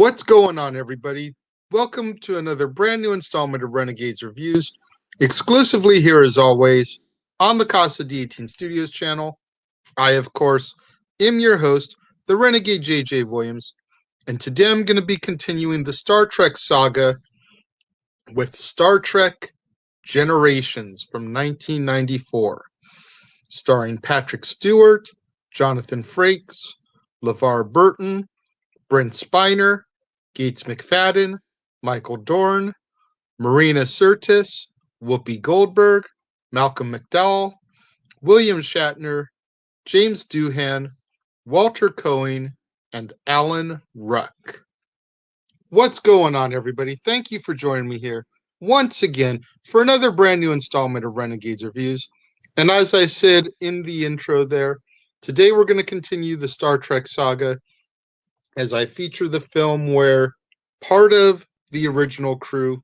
What's going on, everybody? Welcome to another brand new installment of Renegades Reviews, exclusively here as always on the Casa D18 Studios channel. I, of course, am your host, the Renegade JJ Williams, and today I'm going to be continuing the Star Trek saga with Star Trek Generations from 1994, starring Patrick Stewart, Jonathan Frakes, LeVar Burton, Brent Spiner, Gates McFadden, Michael Dorn, Marina Sirtis, Whoopi Goldberg, Malcolm McDowell, William Shatner, James Doohan, Walter Cohen, and Alan Ruck. What's going on, everybody? Thank you for joining me here once again for another brand new installment of Renegades Reviews. And as I said in the intro there, today we're going to continue the Star Trek saga as I feature the film where part of the original crew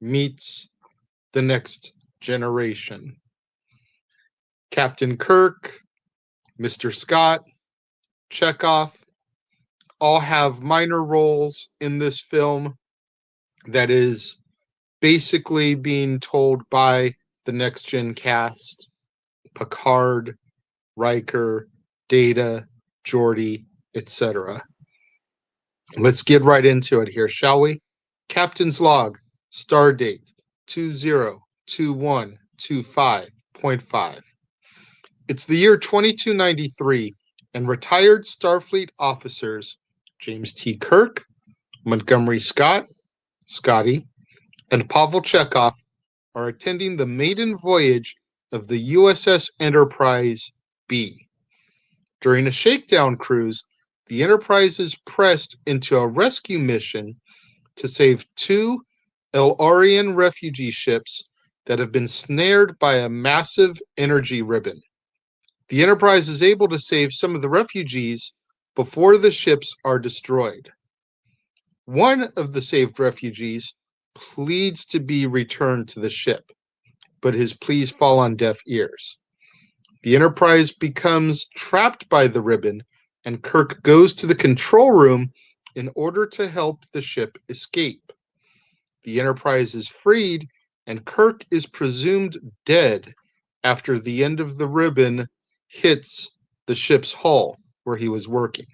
meets the next generation. Captain Kirk, Mr. Scott, Chekhov all have minor roles in this film that is basically being told by the next gen cast: Picard, Riker, Data, Geordi, etc. Let's get right into it here, shall we? Captain's log, stardate 202125.5. It's the year 2293, and retired Starfleet officers James T. Kirk, Montgomery Scott, Scotty, and Pavel Chekhov are attending the maiden voyage of the USS Enterprise B. During a shakedown cruise, the Enterprise is pressed into a rescue mission to save two El-Arian refugee ships that have been snared by a massive energy ribbon. The Enterprise is able to save some of the refugees before the ships are destroyed. One of the saved refugees pleads to be returned to the ship, but his pleas fall on deaf ears. The Enterprise becomes trapped by the ribbon, and Kirk goes to the control room in order to help the ship escape. The Enterprise is freed, and Kirk is presumed dead after the end of the ribbon hits the ship's hull where he was working.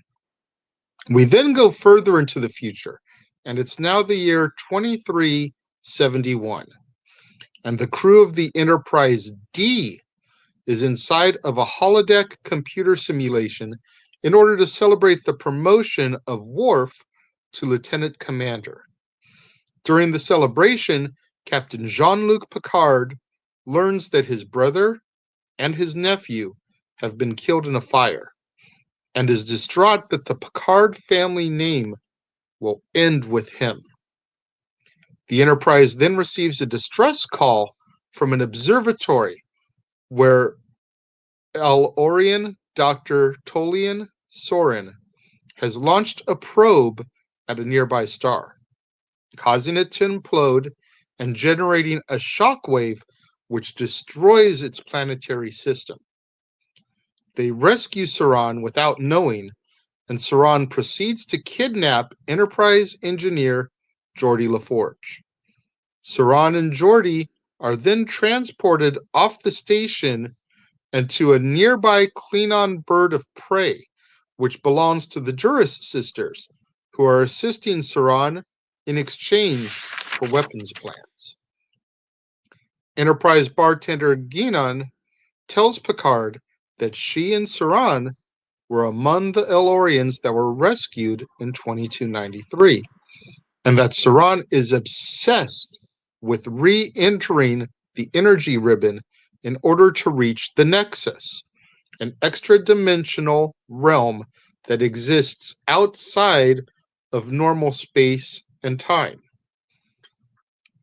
We then go further into the future, and it's now the year 2371, and the crew of the Enterprise D is inside of a holodeck computer simulation in order to celebrate the promotion of Worf to lieutenant commander. During the celebration, Captain Jean-Luc Picard learns that his brother and his nephew have been killed in a fire, and is distraught that the Picard family name will end with him. The Enterprise then receives a distress call from an observatory where El-Arian Dr. Tolian Sorin has launched a probe at a nearby star, causing it to implode and generating a shockwave which destroys its planetary system. They rescue Saran without knowing, and Saran proceeds to kidnap Enterprise engineer Geordi LaForge. Saran and Geordi are then transported off the station and to a nearby Klingon bird of prey, which belongs to the Juris sisters, who are assisting Saran in exchange for weapons plans. Enterprise bartender Guinan tells Picard that she and Saran were among the El-Arians that were rescued in 2293, and that Saran is obsessed with re-entering the energy ribbon in order to reach the Nexus, an extra-dimensional realm that exists outside of normal space and time.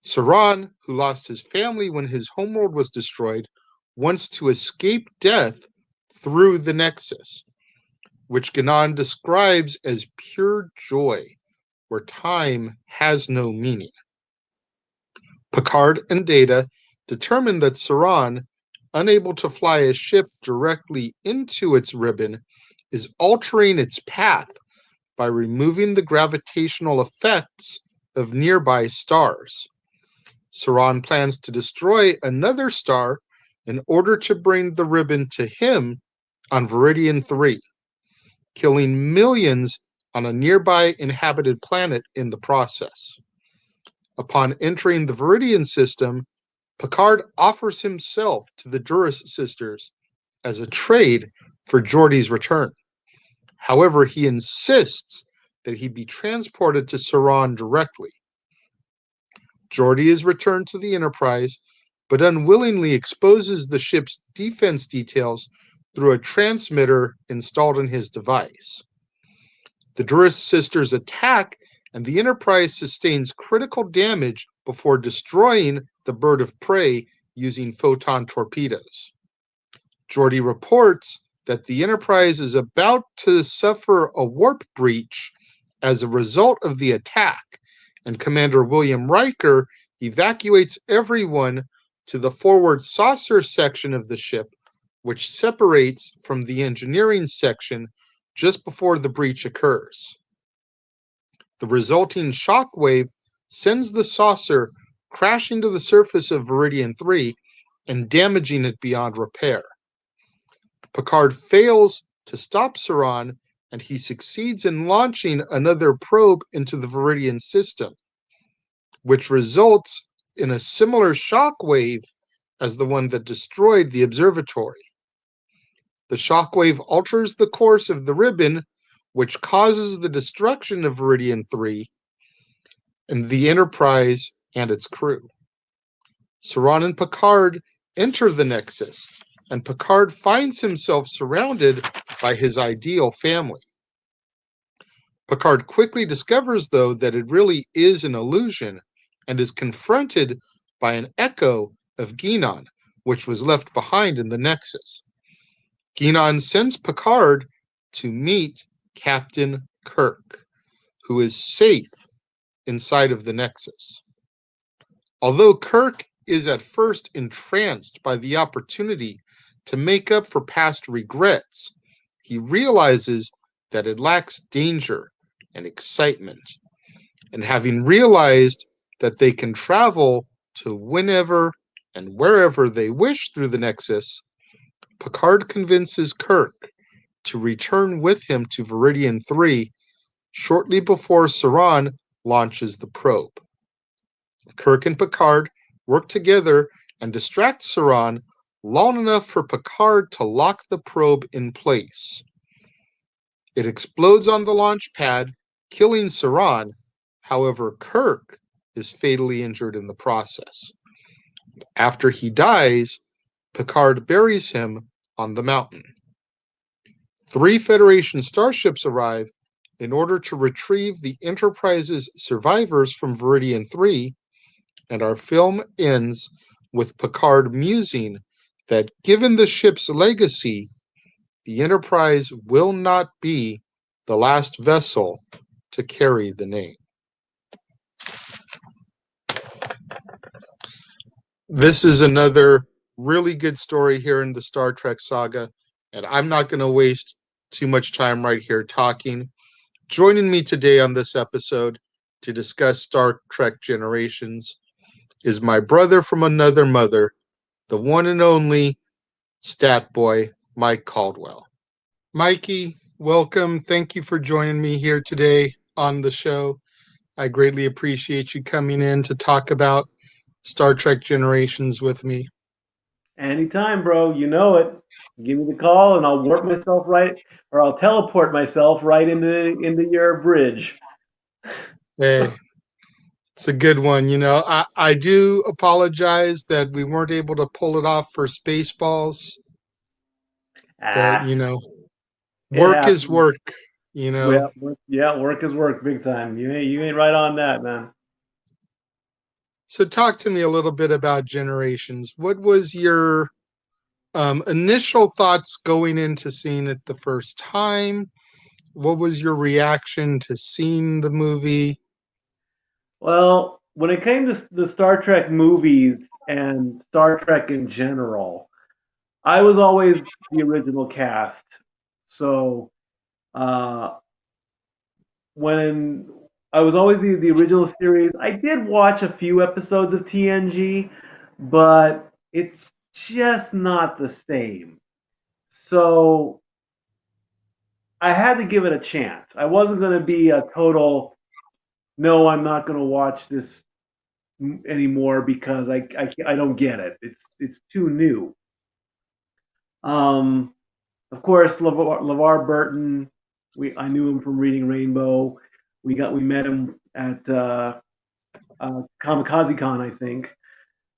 Saran, who lost his family when his homeworld was destroyed, wants to escape death through the Nexus, which Guinan describes as pure joy, where time has no meaning. Picard and Data determine that Saran, unable to fly a ship directly into its ribbon, is altering its path by removing the gravitational effects of nearby stars. Saran plans to destroy another star in order to bring the ribbon to him on Viridian 3, killing millions on a nearby inhabited planet in the process. Upon entering the Viridian system, Picard offers himself to the Duras sisters as a trade for Geordi's return. However, he insists that he be transported to Saran directly. Geordi is returned to the Enterprise, but unwillingly exposes the ship's defense details through a transmitter installed in his device. The Duras sisters attack, and the Enterprise sustains critical damage before destroying the bird of prey using photon torpedoes. Geordi reports that the Enterprise is about to suffer a warp breach as a result of the attack, and Commander William Riker evacuates everyone to the forward saucer section of the ship, which separates from the engineering section just before the breach occurs. The resulting shock wave sends the saucer crashing to the surface of Viridian 3 and damaging it beyond repair. Picard fails to stop Saran, and he succeeds in launching another probe into the Viridian system, which results in a similar shock wave as the one that destroyed the observatory. The shock wave alters the course of the ribbon, which causes the destruction of Viridian 3 and the Enterprise and its crew. Saran and Picard enter the Nexus, and Picard finds himself surrounded by his ideal family. Picard quickly discovers, though, that it really is an illusion, and is confronted by an echo of Guinan, which was left behind in the Nexus. Guinan sends Picard to meet Captain Kirk, who is safe inside of the Nexus. Although Kirk is at first entranced by the opportunity to make up for past regrets, he realizes that it lacks danger and excitement. And having realized that they can travel to whenever and wherever they wish through the Nexus, Picard convinces Kirk to return with him to Viridian 3 shortly before Saran launches the probe. Kirk and Picard work together and distract Saran long enough for Picard to lock the probe in place. It explodes on the launch pad, killing Saran. However, Kirk is fatally injured in the process. After he dies, Picard buries him on the mountain. 3 Federation starships arrive in order to retrieve the Enterprise's survivors from Viridian 3, and our film ends with Picard musing that given the ship's legacy, the Enterprise will not be the last vessel to carry the name. This is another really good story here in the Star Trek saga, and I'm not going to waste too much time right here talking. Joining me today on this episode to discuss Star Trek Generations is my brother from another mother, the one and only stat boy, Mike Caldwell. Mikey, welcome. Thank you for joining me here today on the show. I greatly appreciate you coming in to talk about Star Trek Generations with me. Anytime, bro. You know it. Give me the call, and I'll warp myself right, or I'll teleport myself right into your bridge. Hey, it's a good one. I do apologize that we weren't able to pull it off for Spaceballs. But, It work is happens. work, Yeah, work is work, big time. You ain't right on that, man. So talk to me a little bit about Generations. What was your initial thoughts going into seeing it the first time? What was your reaction to seeing the movie? Well, when it came to the Star Trek movies and Star Trek in general, I was always the original cast. So, uh, when I was always the original series. I did watch a few episodes of TNG, but it's just not the same. So I had to give it a chance. I wasn't going to be a total no. I'm not going to watch this anymore because I don't get it. It's too new. Um, of course, LeVar Burton. I knew him from Reading Rainbow. We met him at Kamikaze Con, I think.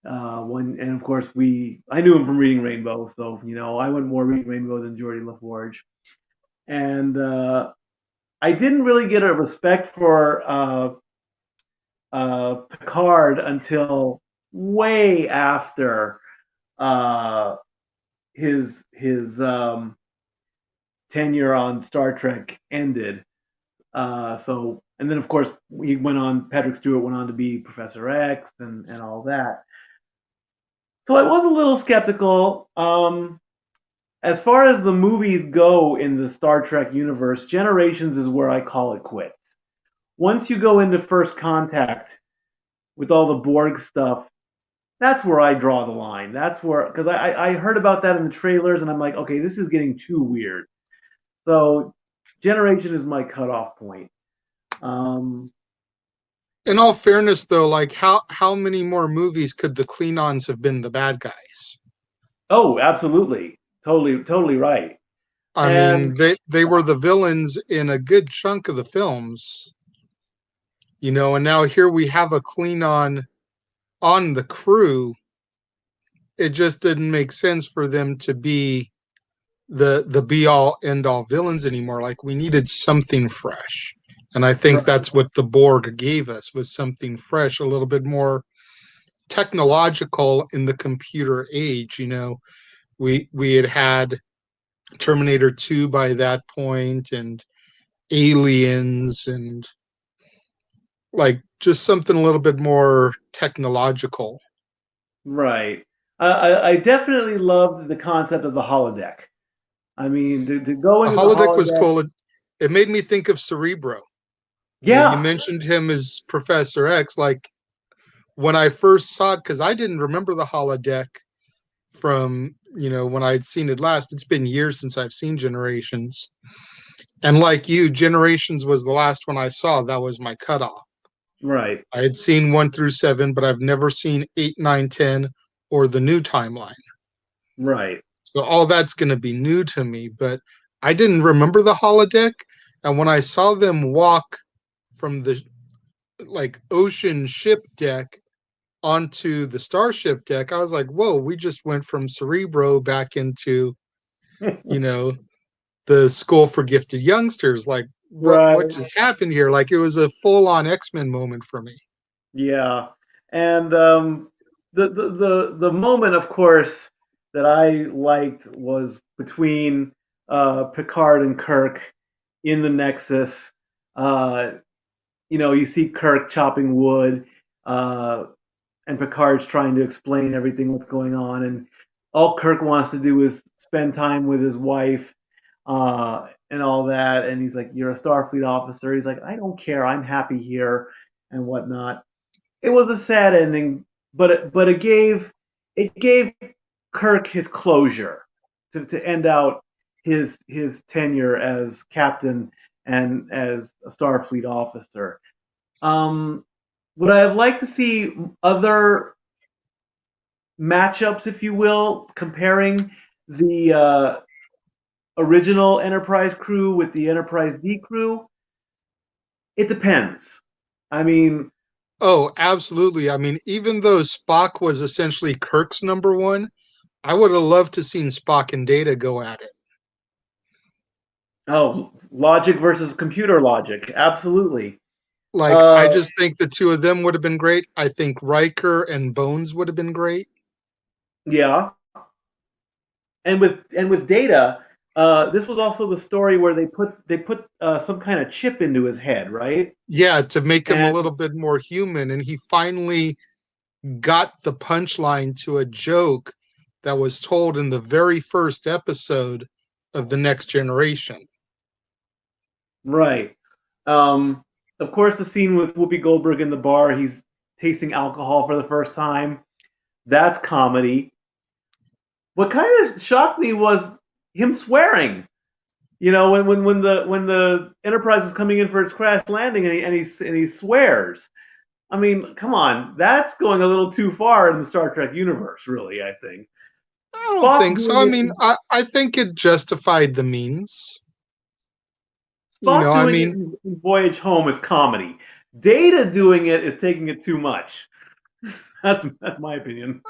And of course I knew him from Reading Rainbow, so I went more Reading Rainbow than Geordie LaForge, and I didn't really get a respect for Picard until way after uh, his tenure on Star Trek ended. And then of course he went on. Patrick Stewart went on to be Professor X and all that. So I was a little skeptical. As far as the movies go in the Star Trek universe, Generations is where I call it quits. Once you go into First Contact with all the Borg stuff, that's where I draw the line. That's where, because I heard about that in the trailers, and I'm like, okay, this is getting too weird. So Generation is my cutoff point. Um, In all fairness, though, like how many more movies could the Klingons have been the bad guys? oh, absolutely, totally right. I mean, And they were the villains in a good chunk of the films, and now here we have a Klingon on the crew. It just didn't make sense for them to be the be all end all villains anymore. Like we needed something fresh. And I think right, that's what the Borg gave us was something fresh, a little bit more technological in the computer age. We had Terminator 2 by that point and Aliens and like just something a little bit more technological. right. I definitely loved the concept of the holodeck. I mean, to go A into the holodeck was holodeck, cool. It made me think of Cerebro. You yeah, mentioned him as Professor X. Like when I first saw it, because I didn't remember the holodeck from when I'd seen it last. It's been years since I've seen Generations, and like you, Generations was the last one I saw. That was my cutoff. right, I had seen 1 through 7, but I've never seen 8, 9, 10, or the new timeline. right, So all that's going to be new to me. But I didn't remember the holodeck, and when I saw them walk from the like ocean ship deck onto the starship deck, I was like, whoa, we just went from Cerebro back into, you know, the school for gifted youngsters. Like, what right, just happened here? Like it was a full on X-Men moment for me. yeah. And the moment, of course, that I liked was between Picard and Kirk in the Nexus. Uh, you see Kirk chopping wood, uh, and Picard's trying to explain everything what's going on, and all Kirk wants to do is spend time with his wife, and all that. And he's like, "You're a Starfleet officer." He's like, "I don't care. I'm happy here," and whatnot. It was a sad ending, but it gave Kirk his closure to end out his tenure as captain and as a Starfleet officer. Um, would I have liked to see other matchups, if you will, comparing the original Enterprise crew with the Enterprise D crew? It depends. I mean, Oh, absolutely. I mean, even though Spock was essentially Kirk's number one, I would have loved to seen Spock and Data go at it. oh, logic versus computer logic, absolutely. Like, I Uh, just think the two of them would have been great. I think Riker and Bones would have been great. yeah, and with Data, this was also the story where they put some kind of chip into his head, right? Yeah, to make him a And little bit more human. And he finally got the punchline to a joke that was told in the very first episode of The Next Generation. right, Um, of course, the scene with Whoopi Goldberg in the bar, he's tasting alcohol for the first time. That's comedy. What kind of shocked me was him swearing. You know, when the Enterprise is coming in for its crash landing, and he swears. I mean, come on, that's going a little too far in the Star Trek universe, really. I think I don't Spock think so. doing I mean, it, I think it justified the means. Spock I doing it mean, in Voyage Home is comedy. Data doing it is taking it too much. That's my opinion.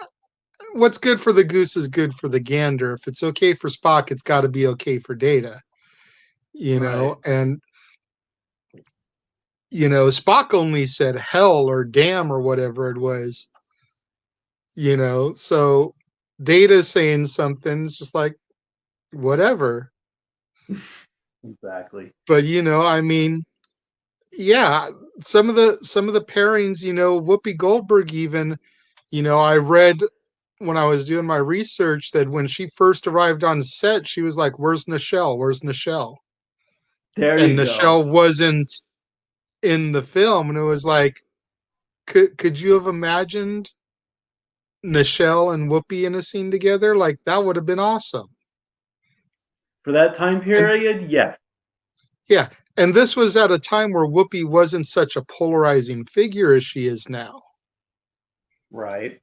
what's good for the goose is good for the gander. If it's okay for Spock, it's got to be okay for Data. Right. And Spock only said hell or damn or whatever it was. So Data saying something, it's just like whatever. Exactly. But I mean, yeah, some of the pairings, Whoopi Goldberg even, I read when I was doing my research that when she first arrived on set, she was like, "Where's Nichelle? Where's Nichelle?" There And you go. Nichelle wasn't in the film, and it was like, could you have imagined Nichelle and Whoopi in a scene together? Like that would have been awesome. For that time And period, yes. yeah, and this was at a time where Whoopi wasn't such a polarizing figure as she is now. Right.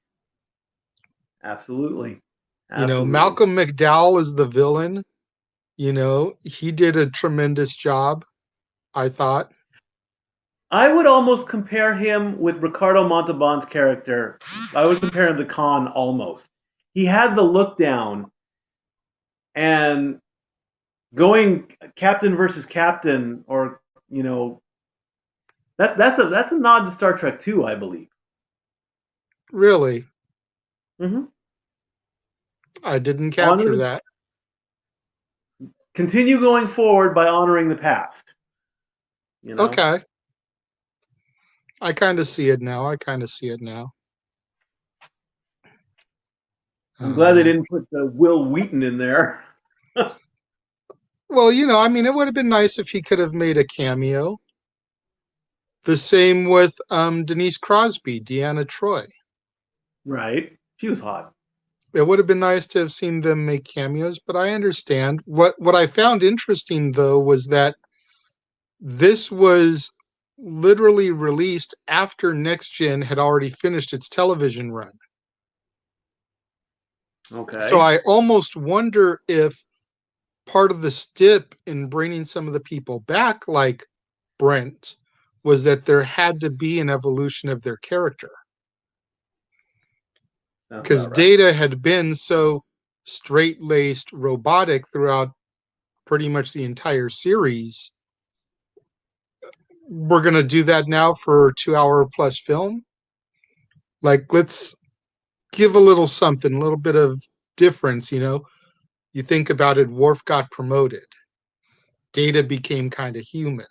Absolutely. Absolutely. Malcolm McDowell is the villain. He did a tremendous job, I thought. I would almost compare him with Ricardo Montalban's character. I would compare him to Khan almost. He had the look down, and going captain versus captain, or you know, that's a nod to Star Trek too, I believe. Really, Hmm. I didn't Honor capture the, that. continue going forward by honoring the past. You know, Okay, I kind of see it now. I kind of see it now. I'm glad they Um, didn't put the Will Wheaton in there. well, I mean, it would have been nice if he could have made a cameo. The same with Denise Crosby, Deanna Troy. Right? She was hot. It would have been nice to have seen them make cameos, but I understand. What I found interesting though was that this was literally released after Next Gen had already finished its television run. So Okay. I almost wonder if part of the stip in bringing some of the people back, like Brent, was that there had to be an evolution of their character. Sounds Because about right. Data had been so straight laced robotic throughout pretty much the entire series. We're going to do that now for a 2 hour plus film. Like, let's give a little something, a little bit of difference. You think about it, Worf got promoted, Data became kind of human.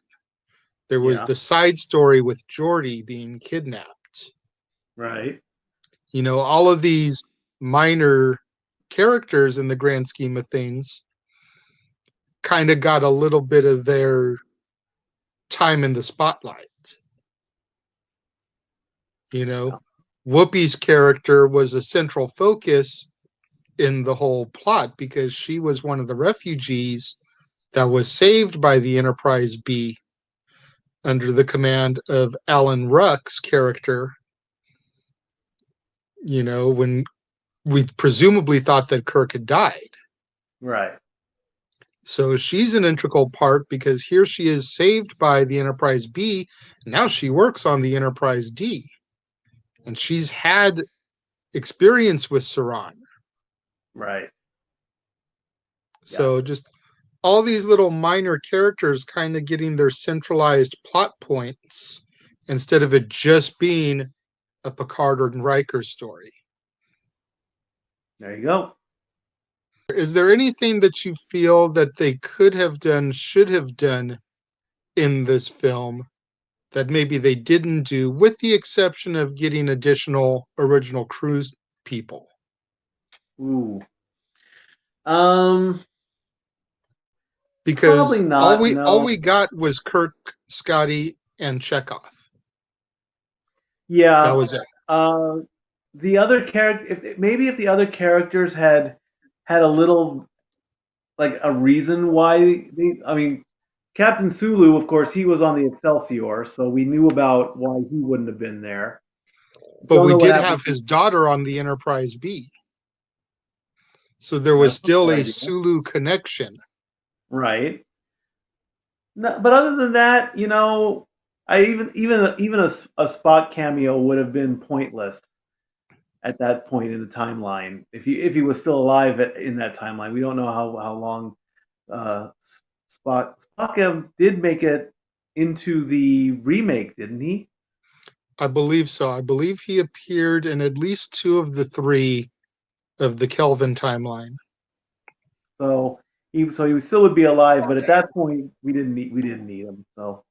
There was Yeah. the side story with Geordi being kidnapped. Right. All of these minor characters in the grand scheme of things kind of got a little bit of their time in the spotlight. You know, Yeah. Whoopi's character was a central focus in the whole plot because she was one of the refugees that was saved by the Enterprise B under the command of Alan Ruck's character, when we presumably thought that Kirk had died. Right. So she's an integral part because here she is saved by the Enterprise B. Now she works on the Enterprise D. And she's had experience with Saran. Right. Yeah. So just all these little minor characters kind of getting their centralized plot points instead of it just being a Picard or Riker story. There you go. Is there anything that you feel that they could have done, should have done in this film that maybe they didn't do, with the exception of getting additional original crew people? Ooh. Um. Probably because not. all No. we got was Kirk, Scotty, and Chekhov. That Yeah. was it. Uh, the other character, maybe if the other characters had a little like a reason why I mean, Captain Sulu, of course, he was on the Excelsior, so we knew about why he wouldn't have been there. But Don't we know what did happened have to. his daughter on the Enterprise B. So there was That's not a still bad a idea, Sulu connection. right? No, but other than that, I even a spot cameo would have been pointless at that point in the timeline. If he was still alive in that timeline, we don't know how long uh, Spock did make it into the remake, didn't he? I believe so. I believe he appeared in at least two of the three of the Kelvin timeline. So he still would be alive, but at that point we didn't need him. So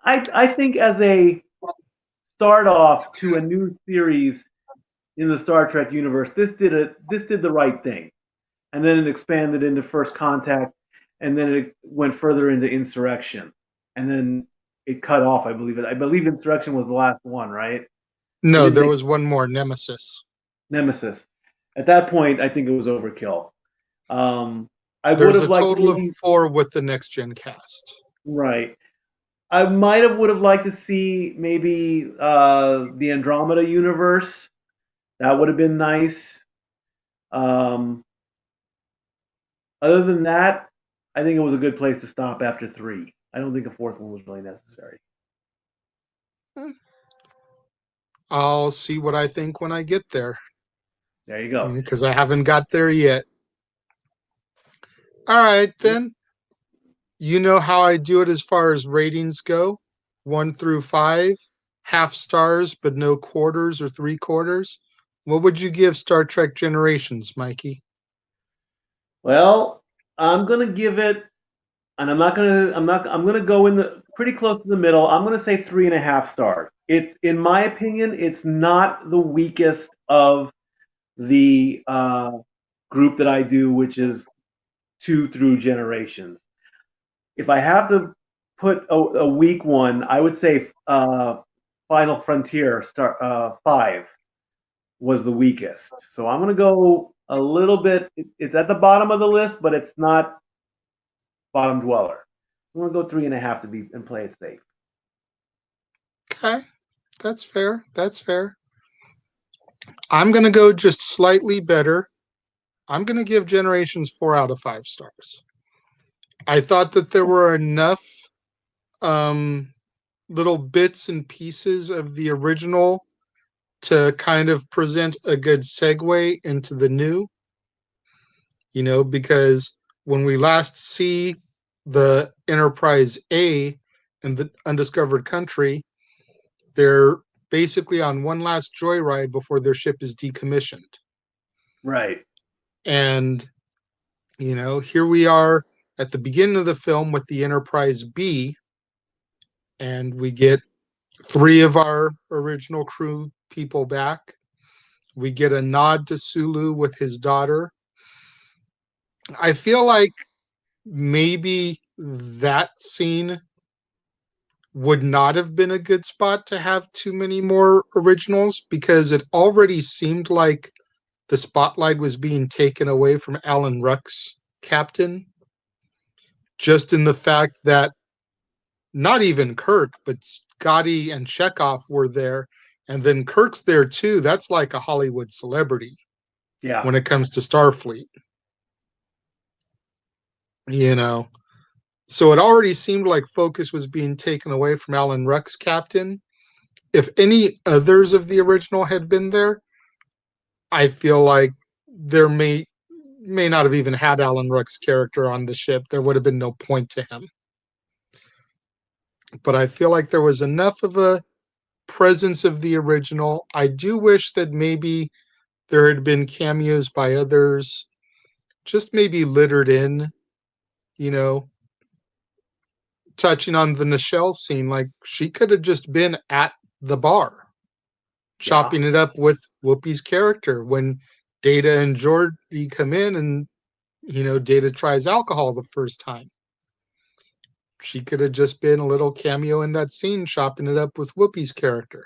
I think as a start off to a new series in the Star Trek universe, this did the right thing, and then it expanded into First Contact, and then it went further into Insurrection, and then it cut off. I believe Insurrection was the last one, right? They No, didn't there make was one more, Nemesis. Nemesis. At that point, I think it was overkill. I would There's have a liked to total of maybe. four with the next gen cast. Right. I would have liked to see maybe the Andromeda universe. That would have been nice. Um, Other than that, I think it was a good place to stop after three. I don't think a fourth one was really necessary. I'll see what I think when I get there There you go. because I haven't got there yet. All right, then. You know how I do it as far as ratings go 1 through 5, half stars, but no quarters or 3/4. What would you give Star Trek Generations, Mikey? Well, I'm gonna give it, and I'm gonna go in the pretty close to the middle. I'm gonna say 3.5 stars. In my opinion, it's not the weakest of the group that I do, which is two through Generations. If I have to put a weak one, I would say Final Frontier five was the weakest. So I'm gonna go a little bit. It's at the bottom of the list, but it's not bottom dweller. I'm gonna go 3.5 to be and play it safe. Okay, that's fair. That's fair. I'm going to go just slightly better. I'm going to give Generations 4 out of 5 stars. I thought that there were enough um, little bits and pieces of the original to kind of present a good segue into the new, because when we last see the Enterprise A and the Undiscovered Country, they're basically on one last joyride before their ship is decommissioned. Right. And, here we are at the beginning of the film with the Enterprise B, and we get three of our original crew people back. We get a nod to Sulu with his daughter. I feel like maybe that scene would not have been a good spot to have too many more originals because it already seemed like the spotlight was being taken away from Alan Ruck's captain, just in the fact that not even Kirk, but Scotty and Chekhov were there. And then Kirk's there too. That's like a Hollywood celebrity Yeah. when it comes to Starfleet, you know. So it already seemed like focus was being taken away from Alan Ruck's captain. If any others of the original had been there, I feel like there may not have even had Alan Ruck's character on the ship. There would have been no point to him. But I feel like there was enough of a presence of the original. I do wish that maybe there had been cameos by others, just maybe littered in, you know, touching on the Nichelle scene. Like she could have just been at the bar, Yeah. chopping it up with Whoopi's character when Data and Geordi come in and, Data tries alcohol the first time. she could have just been a little cameo in that scene, chopping it up with Whoopi's character.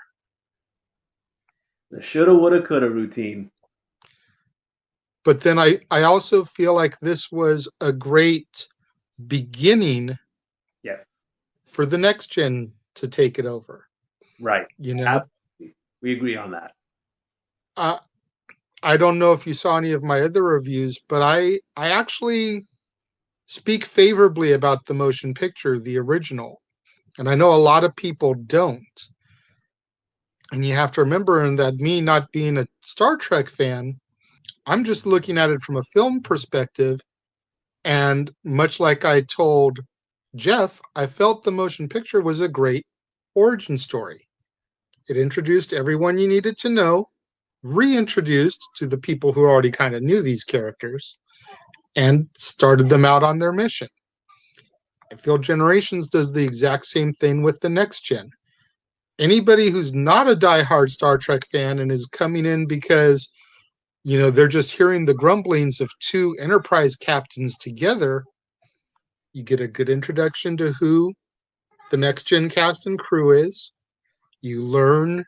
The shoulda, woulda, coulda routine. But then I also feel like this was a great beginning Yes. for the next gen to take it over. Right. You know, Absolutely. We agree on that. I don't know if you saw any of my other reviews, but I actually speak favorably about the motion picture, the original. And I know a lot of people don't. And you have to remember that me not being a Star Trek fan, I'm just looking at it from a film perspective. And much like I told Jeff, I felt the motion picture was a great origin story. It introduced everyone you needed to know, reintroduced to the people who already kind of knew these characters, and started them out on their mission. I feel Generations does the exact same thing with the next gen. Anybody who's not a diehard Star Trek fan and is coming in because, you know, they're just hearing the grumblings of two Enterprise captains together, you get a good introduction to who the next gen cast and crew is. You learn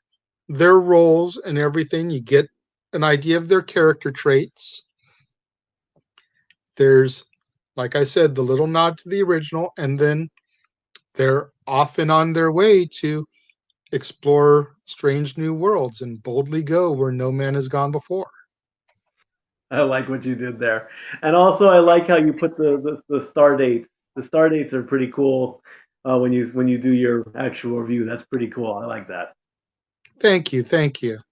their roles and everything. You get an idea of their character traits. There's, like I said, the little nod to the original, and then they're off and on their way to explore strange new worlds and boldly go where no man has gone before. I like what you did there. And also I like how you put the star dates. The star dates are pretty cool when you do your actual review. That's pretty cool. I like that. Thank you, thank you. This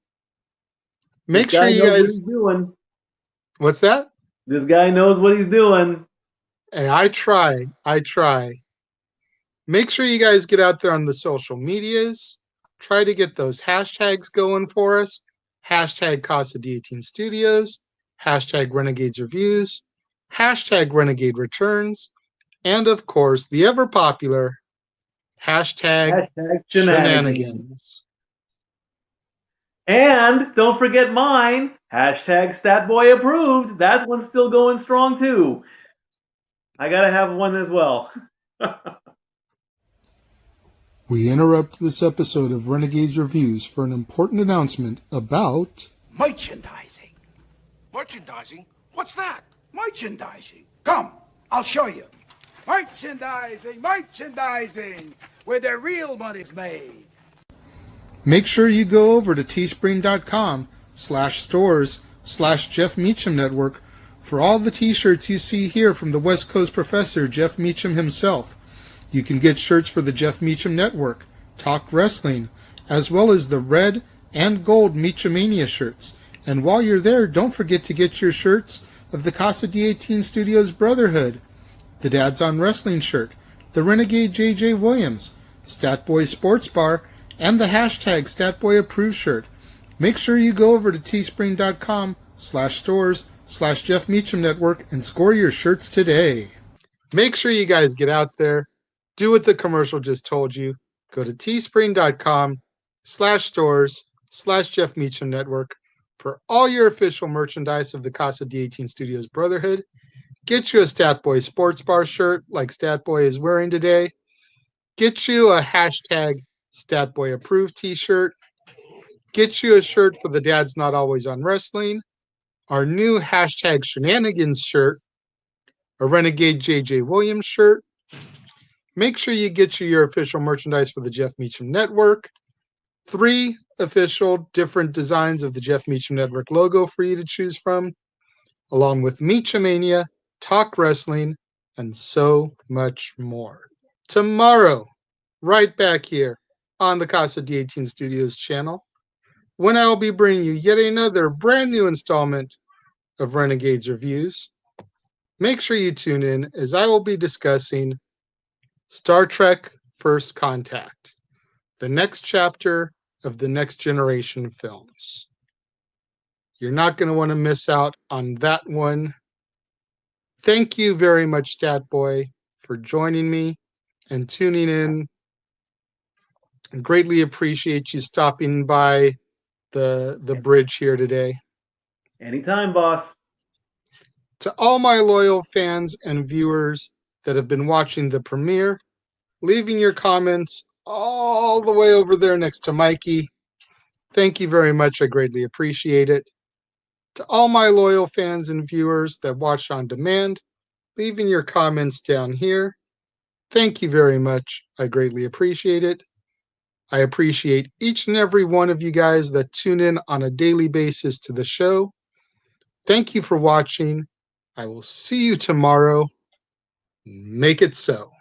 Make sure guy you knows what he's guys. doing. What's that? This guy knows what he's doing. Hey, I try. I try. Make sure you guys get out there on the social medias. Try to get those hashtags going for us. Hashtag Casa D18 Studios. Hashtag Renegades Reviews. Hashtag Renegade Returns. And of course, the ever popular hashtag Hashtag shenanigans. Shenanigans. And don't forget mine. Hashtag Statboy approved. That one's still going strong too. I gotta have one as well. We interrupt this episode of Renegades Reviews for an important announcement about merchandising. Merchandising? What's that? Merchandising. Come, I'll show you. Merchandising, merchandising, where the real money's made. Make sure you go over to teespring.com/stores/Jeff Meacham Network for all the t-shirts you see here from the West Coast professor, Jeff Meacham himself. You can get shirts for the Jeff Meacham Network, Talk Wrestling, as well as the red and gold Meachamania shirts. And while you're there, don't forget to get your shirts of the Casa D18 Studios Brotherhood, the Dads on Wrestling shirt, the Renegade JJ Williams, Statboy Sports Bar, and the hashtag Statboy Approved shirt. Make sure you go over to teespring.com/stores/Jeff Meacham Network and score your shirts today. Make sure you guys get out there, do what the commercial just told you. Go to teespring.com/stores/Jeff Meacham Network for all your official merchandise of the Casa D18 Studios Brotherhood. Get you a Statboy Sports Bar shirt like Statboy is wearing today. Get you a hashtag Statboy Approved t-shirt. Get you a shirt for the Dad's Not Always on Wrestling. Our new hashtag Shenanigans shirt. A Renegade JJ Williams shirt. Make sure you get you your official merchandise for the Jeff Meacham Network. 3 official different designs of the Jeff Meacham Network logo for you to choose from, along with Meachamania, Talk Wrestling, and so much more. Tomorrow, right back here on the Casa D18 Studios channel, when I will be bringing you yet another brand new installment of Renegades Reviews. Make sure you tune in as I will be discussing Star Trek First Contact, the next chapter of the Next Generation films. You're not going to want to miss out on that one. Thank you very much, Statboy, for joining me and tuning in. I greatly appreciate you stopping by the bridge here today. Anytime, boss. To all my loyal fans and viewers that have been watching the premiere, leaving your comments all the way over there next to Mikey. Thank you very much. I greatly appreciate it. To all my loyal fans and viewers that watch on demand, leaving your comments down here. Thank you very much. I greatly appreciate it. I appreciate each and every one of you guys that tune in on a daily basis to the show. Thank you for watching. I will see you tomorrow. Make it so.